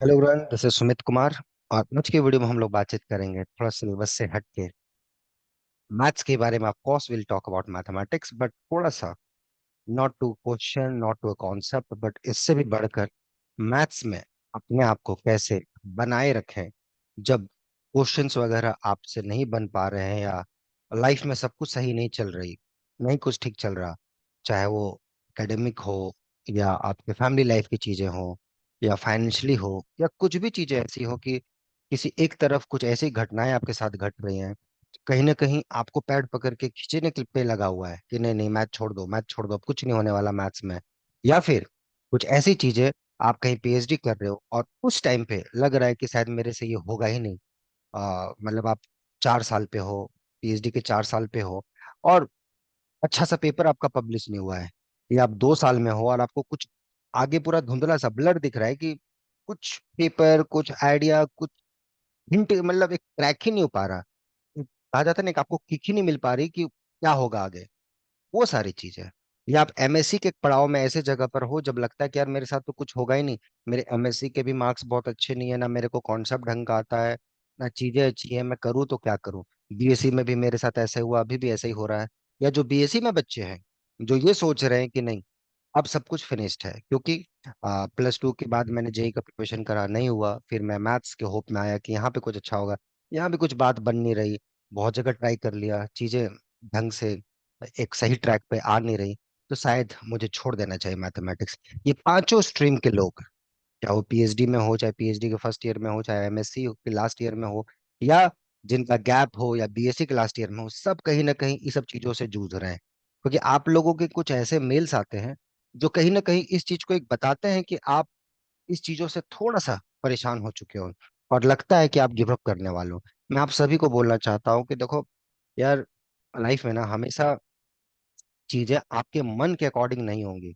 Hello everyone, this is Sumit Kumar. और आज की वीडियो में हम लोग बातचीत करेंगे थोड़ा सिलेबस से हट के मैथ्स के बारे में। Of course will talk about mathematics, but थोड़ा सा not to question, not to concept, but इससे भी बढ़कर मैथ्स में अपने आप को कैसे बनाए रखें जब क्वेश्चंस वगैरह आपसे नहीं बन पा रहे हैं, या लाइफ में सब कुछ सही नहीं चल रही, नहीं कुछ ठीक चल रहा, चाहे वो एकेडमिक हो या आपके फैमिली लाइफ की चीजें हो या फाइनेंशियली हो या कुछ भी चीजें ऐसी हो कि किसी एक तरफ कुछ ऐसी घटनाएं आपके साथ घट रही हैं, कहीं ना कहीं आपको पैड पकड़ के खींचने के पे लगा हुआ है कि नहीं नहीं, मैथ छोड़ दो, मैथ छोड़ दो, अब कुछ नहीं होने वाला मैथ्स में। या फिर कुछ ऐसी चीजें, आप कहीं पीएचडी कर रहे हो और उस टाइम पे लग रहा है कि शायद मेरे से ये होगा ही नहीं। मतलब आप 4 साल पे हो, पीएचडी के 4 साल पे हो, और अच्छा सा पेपर आपका पब्लिश नहीं हुआ है, या आप 2 साल में हो और आपको कुछ आगे पूरा धुंधला सा ब्लर दिख रहा है कि कुछ पेपर, कुछ आइडिया, कुछ हिंट, मतलब एक क्रैक ही नहीं हो पा रहा। कहा जाता है ना कि आपको किक ही नहीं मिल पा रही कि क्या होगा आगे। वो सारी चीजें, या आप एमएससी के पड़ाव में ऐसे जगह पर हो जब लगता है कि यार मेरे साथ तो कुछ होगा ही नहीं, मेरे एमएससी के भी मार्क्स बहुत अच्छे नहीं है, ना मेरे को कॉन्सेप्ट ढंग का आता है, ना चीजें अच्छी है, मैं करूँ तो क्या करूँ। बीएससी में भी मेरे साथ ऐसा हुआ, अभी भी ऐसा ही हो रहा है। या जो बीएससी में बच्चे हैं जो ये सोच रहे हैं कि नहीं, अब सब कुछ फिनिश्ड है, क्योंकि +2 के बाद मैंने जेई का प्रिपरेशन करा, नहीं हुआ, फिर मैं मैथ्स के होप में आया कि यहाँ पे कुछ अच्छा होगा, यहाँ भी कुछ बात बन नहीं रही, बहुत जगह ट्राई कर लिया, चीजें ढंग से एक सही ट्रैक पे आ नहीं रही, तो शायद मुझे छोड़ देना चाहिए मैथमेटिक्स। ये पांचों स्ट्रीम के लोग, चाहे वो पीएचडी में हो, चाहे पीएचडी के फर्स्ट ईयर में हो, चाहे एमएससी के लास्ट ईयर में हो, या जिनका गैप हो, या बीएससी के लास्ट ईयर में हो, सब कहीं ना कहीं इस सब चीजों से जूझ रहे हैं। क्योंकि आप लोगों के कुछ ऐसे मेल्स आते हैं जो कहीं ना कहीं इस चीज को एक बताते हैं कि आप इस चीजों से थोड़ा सा परेशान हो चुके हो और लगता है कि आप गिव अप करने वाले हो। मैं आप सभी को बोलना चाहता हूँ कि देखो यार, लाइफ में ना हमेशा चीजें आपके मन के अकॉर्डिंग नहीं होंगी,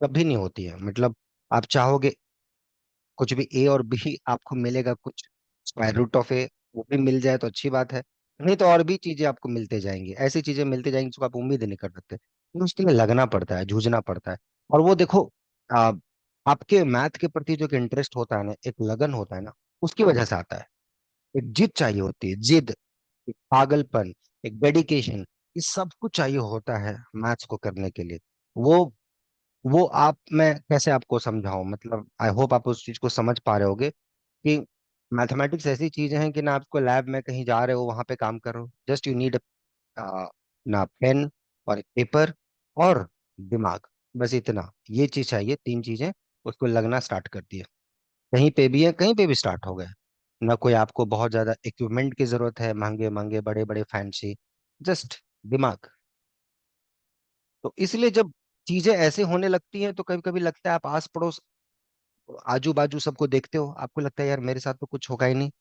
कभी नहीं होती है। मतलब आप चाहोगे कुछ भी ए और बी आपको मिलेगा, कुछ स्क्वायर रूट ऑफ ए वो भी मिल जाए तो अच्छी बात है, नहीं तो और भी चीजें आपको मिलते जाएंगी, ऐसी चीजें मिलती जाएंगी जिसको आप उम्मीद ही नहीं कर सकते, तो उसके लिए लगना पड़ता है, जूझना पड़ता है। और वो देखो, आ, आपके मैथ के प्रति जो इंटरेस्ट होता है ना, एक लगन होता है ना, उसकी वजह से आता है। एक जिद चाहिए होती है, जिद, एक पागलपन, एक डेडिकेशन, ये सब कुछ चाहिए होता है मैथ्स को करने के लिए। वो वो आप, मैं कैसे आपको समझाऊं, मतलब आई होप आप उस चीज को समझ पा रहे होगे कि मैथमेटिक्स ऐसी चीजें हैं कि ना आपको लैब में कहीं जा रहे हो वहां पे काम कर रहे हो, जस्ट यू नीड ना पेन और एक पेपर और दिमाग, बस इतना, ये चीज चाहिए, तीन चीजें, उसको लगना स्टार्ट कर दिए, कहीं पे भी है, कहीं पे भी स्टार्ट हो गए। ना कोई आपको बहुत ज्यादा इक्विपमेंट की जरूरत है, महंगे महंगे बड़े बड़े फैंसी, जस्ट दिमाग। तो इसलिए जब चीजें ऐसे होने लगती हैं तो कभी कभी लगता है, आप आस पड़ोस आजू बाजू सबको देखते हो, आपको लगता है यार मेरे साथ तो कुछ होगा ही नहीं,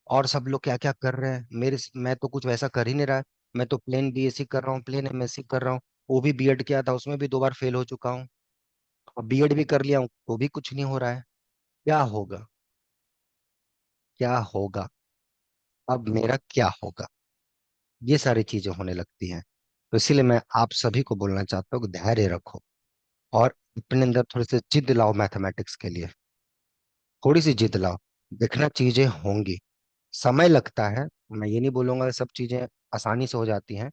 और सब लोग क्या क्या कर रहे हैं, मैं तो कुछ वैसा कर ही नहीं रहा। मैं तो प्लेन बीएससी कर रहा हूँ, प्लेन एमएससी कर रहा हूँ, वो भी बीएड किया था, उसमें भी 2 बार फेल हो चुका हूँ, और बीएड भी कर लिया हूँ तो भी कुछ नहीं हो रहा है। क्या होगा, क्या होगा, अब मेरा क्या होगा, ये सारी चीजें होने लगती हैं। तो इसीलिए मैं आप सभी को बोलना चाहता हूँ कि धैर्य रखो और अपने अंदर थोड़ी सी जिद लाओ मैथमेटिक्स के लिए, थोड़ी सी जिद लाओ, देखना चीजें होंगी, समय लगता है। मैं ये नहीं बोलूंगा कि सब चीजें आसानी से हो जाती हैं,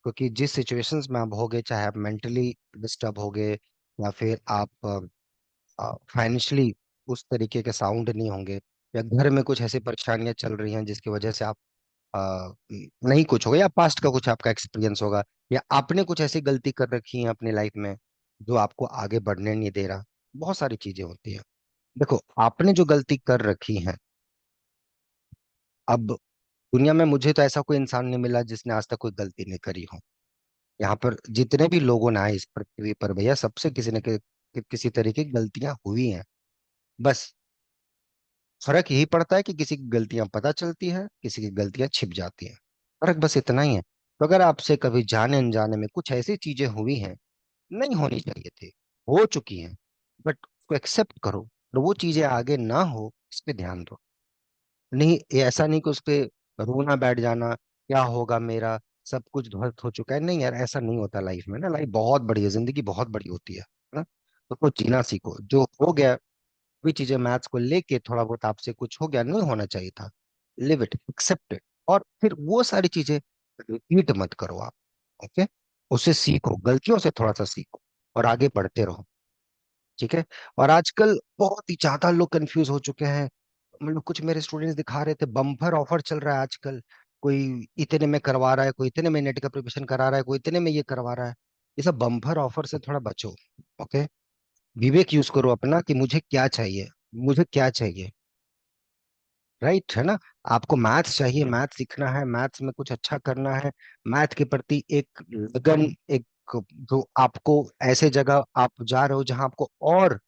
क्योंकि जिस सिचुएशंस में आप होगे, चाहे आप मेंटली डिस्टर्ब होगे या फिर आप फाइनेंशियली उस तरीके के साउंड नहीं होंगे, या घर में कुछ ऐसी परेशानियां चल रही हैं जिसकी वजह से आप नहीं कुछ होगा, या पास्ट का कुछ आपका एक्सपीरियंस होगा, या आपने कुछ ऐसी गलती कर रखी है अपनी लाइफ में जो आपको आगे बढ़ने नहीं दे रहा, बहुत सारी चीजें होती हैं। देखो, आपने जो गलती कर रखी है, अब दुनिया में मुझे तो ऐसा कोई इंसान नहीं मिला जिसने आज तक कोई गलती नहीं करी हो। यहाँ पर जितने भी लोगों ने आए इस पृथ्वी पर भैया, सबसे किसी न किसी तरीके की गलतियां हुई हैं। बस फर्क यही पड़ता है कि किसी की गलतियां पता चलती है, किसी की गलतियां छिप जाती हैं, फर्क बस इतना ही है। तो अगर आपसे कभी जाने अनजाने में कुछ ऐसी चीजें हुई हैं, नहीं होनी चाहिए थी, हो चुकी हैं, बट उसको एक्सेप्ट करो, और वो चीजें आगे ना हो इस पे ध्यान दो। नहीं, ये ऐसा नहीं कि उस पे रोना बैठ जाना, क्या होगा मेरा, सब कुछ ध्वस्त हो चुका है, नहीं यार, ऐसा नहीं होता लाइफ में ना, लाइफ बहुत बड़ी है, जिंदगी बहुत बड़ी होती है ना। तो उसको जीना सीखो, जो हो गया भी चीजें मैथ्स को लेके थोड़ा बहुत आपसे कुछ हो गया, नहीं होना चाहिए था, लिव इट, एक्सेप्ट इट। और फिर वो सारी चीजें रिपीट मत करो आप। ओके, उससे सीखो, गलतियों से थोड़ा सा सीखो और आगे बढ़ते रहो। ठीक है। और आजकल बहुत ही ज्यादा लोग कंफ्यूज हो चुके हैं। मतलब कुछ मेरे स्टूडेंट्स दिखा रहे थे, बम्पर ऑफर चल रहा है आजकल, कोई इतने में करवा रहा है, कोई इतने में नेट का प्रिपरेशन करा रहा है, कोई इतने में ये करवा रहा है। ये सब बम्पर ऑफर से थोड़ा बचो। ओके, विवेक यूज करो अपना कि मुझे क्या चाहिए, मुझे क्या चाहिए। राइट है ना। आपको मैथ्स चाहिए, मैथ्स सीखना है, मैथ्स में कुछ अच्छा करना है, मैथ के प्रति एक लगन, एक जो आपको, ऐसे जगह आप जा रहे हो जहां आपको और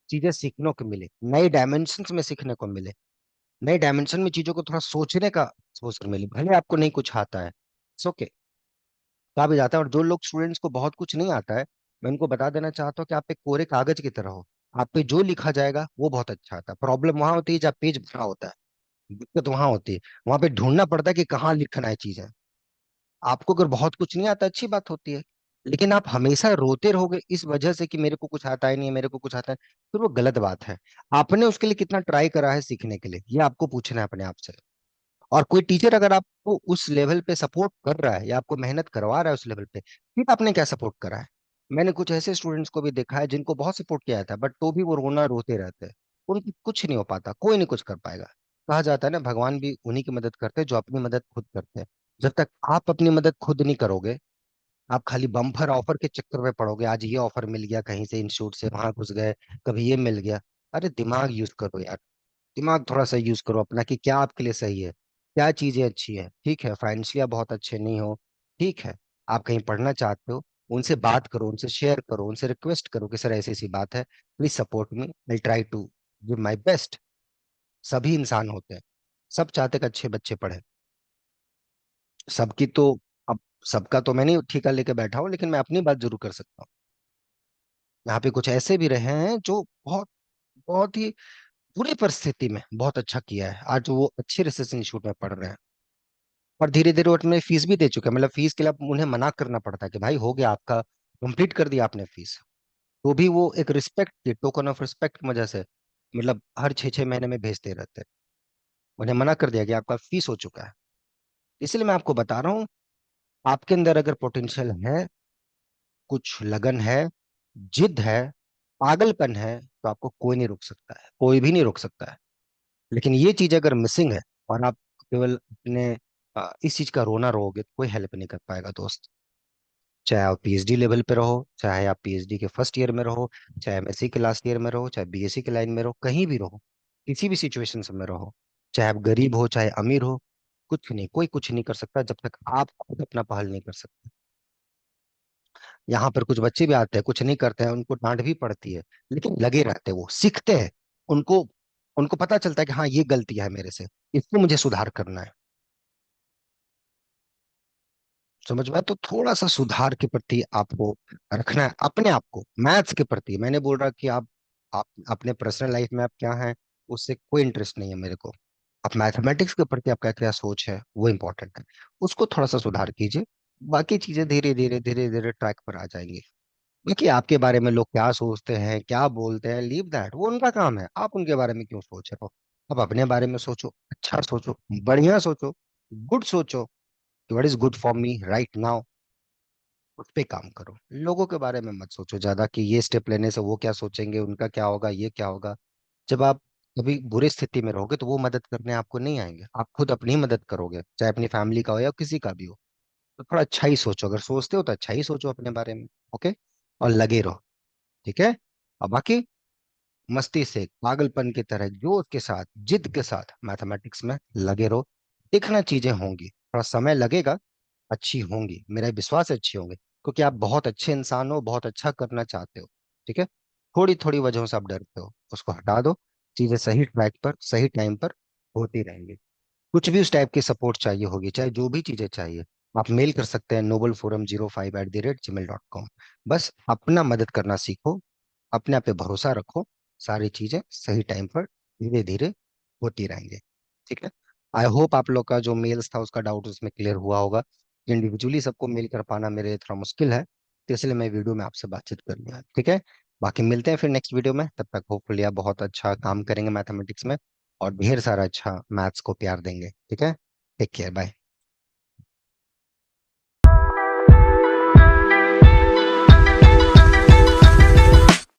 चीजें सीखने को मिले, नए डायमेंशन में सीखने को मिले, नए डायमेंशन में चीजों को थोड़ा सोचने का अवसर मिले, भले आपको नहीं कुछ आता है, इट्स ओके, कहा भी जाता है। और जो लोग स्टूडेंट्स को बहुत कुछ नहीं आता है, मैं उनको बता देना चाहता हूँ कि आप एक कोरे कागज की तरह हो। आप पे जो लिखा जाएगा वो बहुत अच्छा आता है। प्रॉब्लम वहां होती है जब पेज भरा होता है, दिक्कत वहां होती है, वहां पे ढूंढना पड़ता है कि कहाँ लिखना है चीजें। आपको अगर बहुत कुछ नहीं आता, अच्छी बात होती है, लेकिन आप हमेशा रोते रहोगे इस वजह से कि मेरे को कुछ आता ही नहीं है, मेरे को कुछ आता है, फिर वो गलत बात है। आपने उसके लिए कितना ट्राई करा है सीखने के लिए, ये आपको पूछना है अपने आप से। और कोई टीचर अगर आपको उस लेवल पे सपोर्ट कर रहा है या आपको मेहनत करवा रहा है उस लेवल पे, फिर आपने क्या सपोर्ट करा है। मैंने कुछ ऐसे स्टूडेंट्स को भी देखा है जिनको बहुत सपोर्ट किया था, बट तो भी वो रोना रोते रहते हैं। उनकी कुछ नहीं हो पाता, कोई नहीं कुछ कर पाएगा। कहा जाता है ना, भगवान भी उन्हीं की मदद करते हैं जो अपनी मदद खुद करते हैं। जब तक आप अपनी मदद खुद नहीं करोगे, आप खाली बम्पर ऑफर के चक्कर में पड़ोगे, आज ये ऑफर मिल गया कहीं से, इंस्टीट्यूट से वहां घुस गए, कभी ये मिल गया। अरे दिमाग यूज करो यार, दिमाग थोड़ा सा यूज करो अपना कि क्या आपके लिए सही है, क्या चीजें अच्छी है। ठीक है, फाइनेंशियली आप बहुत अच्छे नहीं हो, ठीक है, आप कहीं पढ़ना चाहते हो, उनसे बात करो, उनसे शेयर करो, उनसे रिक्वेस्ट करो कि सर ऐसी ऐसी बात है, please support me, I try to give my best. सभी इंसान होते हैं, सब चाहते हैं कि अच्छे बच्चे पढ़े। सबकी तो, अब सबका तो मैं नहीं ठेका लेके बैठा हूँ, लेकिन मैं अपनी बात जरूर कर सकता हूँ। यहाँ पे कुछ ऐसे भी रहे हैं जो बहुत, बहुत ही बुरी परिस्थिति में बहुत अच्छा किया है, आज वो अच्छे रिसर्च इंस्टीट्यूट में पढ़ रहे हैं। और धीरे धीरे वो अपने फीस भी दे चुके हैं, मतलब फीस के लिए अब उन्हें मना करना पड़ता है कि भाई हो गया आपका, कंप्लीट कर दिया आपने फीस। तो भी वो एक रिस्पेक्ट की, टोकन ऑफ रिस्पेक्ट की वजह से, मतलब हर 6 6 महीने में भेजते रहते हैं। उन्हें मना कर दिया कि आपका फीस हो चुका है। इसलिए मैं आपको बता रहा हूँ, आपके अंदर अगर पोटेंशियल है, कुछ लगन है, जिद है, पागलपन है, तो आपको कोई नहीं रोक सकता है, कोई भी नहीं रोक सकता है। लेकिन ये चीज अगर मिसिंग है और आप केवल अपने इस चीज का रोना रोओगे, तो कोई हेल्प नहीं कर पाएगा दोस्त। चाहे आप पीएचडी लेवल पे रहो, चाहे आप पीएचडी के फर्स्ट ईयर में रहो, चाहे एमएससी के लास्ट ईयर में रहो, चाहे बीएससी के लाइन में रहो, कहीं भी रहो, किसी भी सिचुएशन में रहो, चाहे आप गरीब हो चाहे अमीर हो, कुछ नहीं, कोई कुछ नहीं कर सकता जब तक आप खुद अपना पहल नहीं कर सकते। यहाँ पर कुछ बच्चे भी आते हैं, कुछ नहीं करते हैं, उनको डांट भी पड़ती है, लेकिन लगे रहते हैं, वो सीखते हैं। उनको उनको पता चलता है कि हाँ ये गलती है मेरे से, इसको मुझे सुधार करना है। समझ में आया? तो थोड़ा सा सुधार के प्रति आपको रखना है, अपने आप को मैथ्स के प्रति। मैंने बोल रहा कि आप अपने पर्सनल लाइफ में आप क्या हैं, उससे कोई इंटरेस्ट नहीं है मेरे को। आप मैथमेटिक्स के प्रति आपका क्या सोच है वो इंपॉर्टेंट है, उसको थोड़ा सा सुधार कीजिए। बाकी चीजें धीरे धीरे धीरे धीरे ट्रैक पर आ जाएंगी। देखिए, आपके बारे में लोग क्या सोचते हैं, क्या बोलते हैं, लीव दैट, वो उनका काम है, आप उनके बारे में क्यों सोच रहे हो। आप अपने बारे में सोचो, अच्छा सोचो, बढ़िया सोचो, गुड सोचो, what is good for me right now, उस पे काम करो। लोगों के बारे में मत सोचो ज्यादा कि ये स्टेप लेने से वो क्या सोचेंगे, उनका क्या होगा, ये क्या होगा। जब आप कभी बुरी स्थिति में रहोगे तो वो मदद करने आपको नहीं आएंगे, आप खुद अपनी ही मदद करोगे, चाहे अपनी फैमिली का हो या किसी का भी हो। तो थोड़ा अच्छा ही सोचो, अगर सोचते हो तो अच्छा ही सोचो अपने बारे में। ओके, और लगे रहो। ठीक है। और बाकी मस्ती से, पागलपन की तरह जोश के साथ, जिद के साथ मैथमेटिक्स में लगे रहो। देखना चीजें होंगी, थोड़ा समय लगेगा, अच्छी होंगी, मेरा विश्वास है अच्छी होंगी, क्योंकि आप बहुत अच्छे इंसान हो, बहुत अच्छा करना चाहते हो। ठीक है। थोड़ी थोड़ी वजहों से आप डरते हो, उसको हटा दो। चीजें सही ट्रैक पर, सही टाइम पर होती रहेंगी। कुछ भी उस टाइप की सपोर्ट चाहिए होगी, चाहे जो भी चीजें चाहिए, आप मेल कर सकते हैं noble forum05@gmail.com। बस अपना मदद करना सीखो, अपने आप पे भरोसा रखो, सारी चीजें सही टाइम पर धीरे धीरे होती रहेंगी। ठीक है। आई होप आप लोग का जो मेल्स था उसका डाउट उसमें क्लियर हुआ होगा। इंडिविजुअली सबको मेल कर पाना मेरे लिए थोड़ा मुश्किल है, तो इसलिए मैं वीडियो में आपसे बातचीत कर लिया। ठीक है। बाकी मिलते हैं फिर नेक्स्ट वीडियो में, तब तक होपफुली आप बहुत अच्छा काम करेंगे मैथमेटिक्स में और ढेर सारा अच्छा मैथ्स को प्यार देंगे। ठीक है, टेक केयर, बाय।